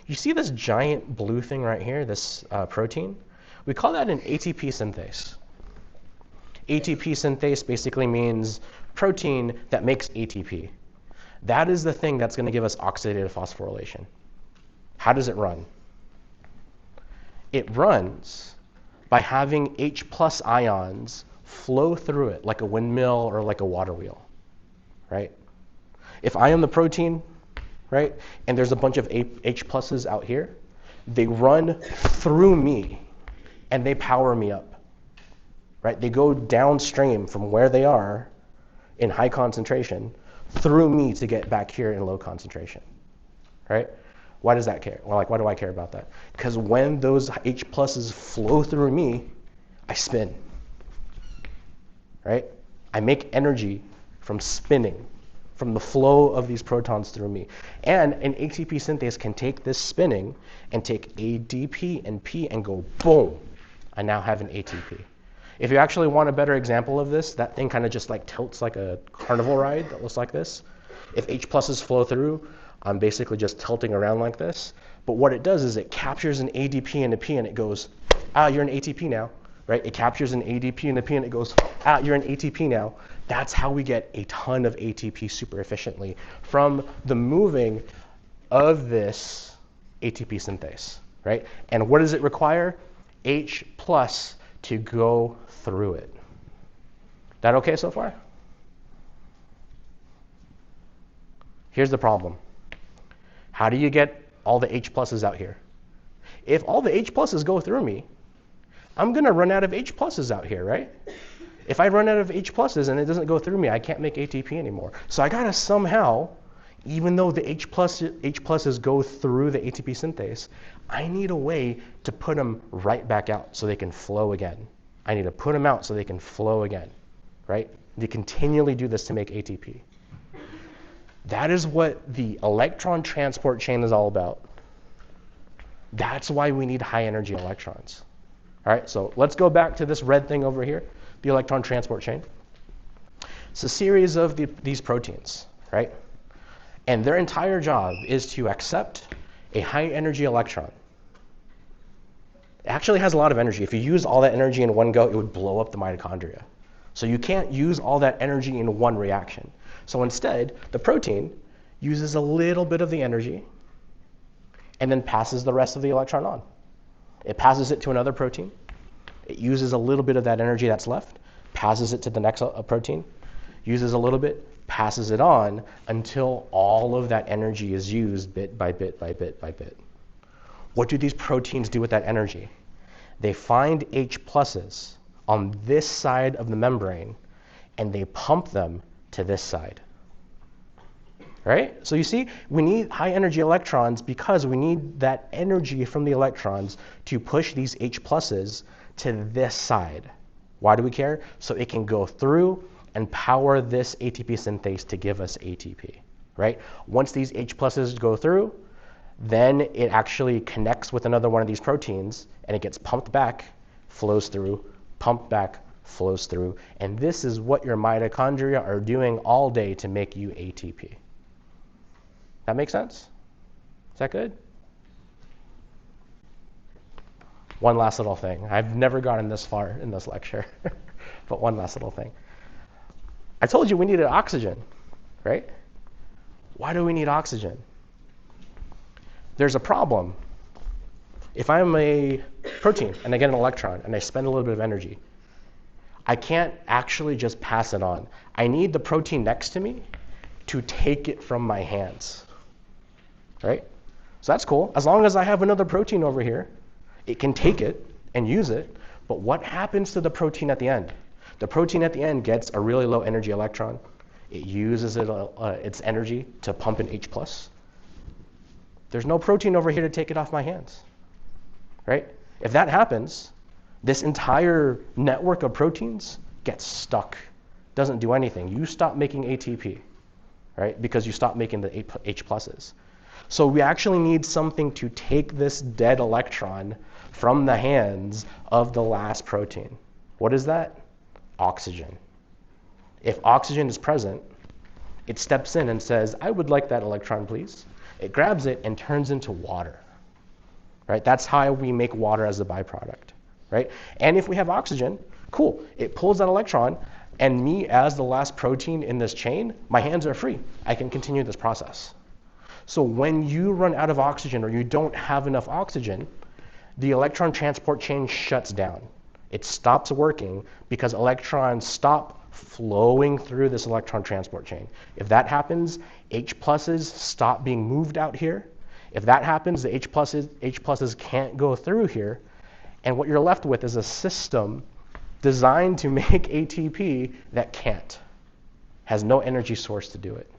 You see this giant blue thing right here, this protein? We call that an ATP synthase. ATP synthase basically means protein that makes ATP. That is the thing that's going to give us oxidative phosphorylation. How does it run? It runs by having H plus ions flow through it like a windmill or like a water wheel, right? If I am the protein, right, and there's a bunch of H pluses out here, they run through me and they power me up, right? They go downstream from where they are in high concentration through me to get back here in low concentration, right? Why does that care? Well, like, why do I care about that? Because when those H pluses flow through me, I spin, right? I make energy from spinning, from the flow of these protons through me. And an ATP synthase can take this spinning and take ADP and P and go boom, I now have an ATP. If you actually want a better example of this, that thing kind of just like tilts like a carnival ride that looks like this. If H pluses flow through, I'm basically just tilting around like this. But what it does is it captures an ADP and a P and it goes, you're an ATP now, right? It captures an ADP and a P and it goes, you're an ATP now. That's how we get a ton of ATP super efficiently from the moving of this ATP synthase, right? And what does it require? H plus to go through it. That okay so far? Here's the problem. How do you get all the H pluses out here? If all the H pluses go through me, I'm going to run out of H pluses out here, right? If I run out of H pluses and it doesn't go through me, I can't make ATP anymore. So I got to somehow, even though the H pluses go through the ATP synthase, I need a way to put them right back out so they can flow again. I need to put them out so they can flow again, right? They continually do this to make ATP. That is what the electron transport chain is all about. That's why we need high energy electrons. All right, so let's go back to this red thing over here, the electron transport chain. It's a series of these proteins, right? And their entire job is to accept a high energy electron. It actually has a lot of energy. If you use all that energy in one go, it would blow up the mitochondria. So you can't use all that energy in one reaction. So instead, the protein uses a little bit of the energy and then passes the rest of the electron on. It passes it to another protein. It uses a little bit of that energy that's left, passes it to the next protein, uses a little bit, passes it on until all of that energy is used bit by bit by bit by bit. What do these proteins do with that energy? They find H pluses on this side of the membrane and they pump them to this side. Right? So you see, we need high energy electrons because we need that energy from the electrons to push these H pluses to this side. Why do we care? So it can go through and power this ATP synthase to give us ATP. Right? Once these H pluses go through, then it actually connects with another one of these proteins and it gets pumped back, flows through, pumped back, flows through. And this is what your mitochondria are doing all day to make you ATP. That make sense? Is that good? One last little thing. I've never gotten this far in this lecture, but one last little thing. I told you we needed oxygen, right? Why do we need oxygen? There's a problem. If I'm a protein and I get an electron and I spend a little bit of energy, I can't actually just pass it on. I need the protein next to me to take it from my hands. Right? So that's cool. As long as I have another protein over here, it can take it and use it. But what happens to the protein at the end? The protein at the end gets a really low energy electron. It uses its energy to pump an H plus. There's no protein over here to take it off my hands. Right? If that happens, this entire network of proteins gets stuck. Doesn't do anything. You stop making ATP, right? Because you stop making the H pluses. So we actually need something to take this dead electron from the hands of the last protein. What is that? Oxygen. If oxygen is present, it steps in and says, I would like that electron, please. It grabs it and turns into water. right? That's how we make water as a byproduct, right? And if we have oxygen, cool, it pulls that electron, and me as the last protein in this chain, my hands are free. I can continue this process. So when you run out of oxygen or you don't have enough oxygen, the electron transport chain shuts down. It stops working because electrons stop flowing through this electron transport chain. If that happens, H pluses stop being moved out here. If that happens, the H pluses can't go through here. And what you're left with is a system designed to make ATP that can't, has no energy source to do it.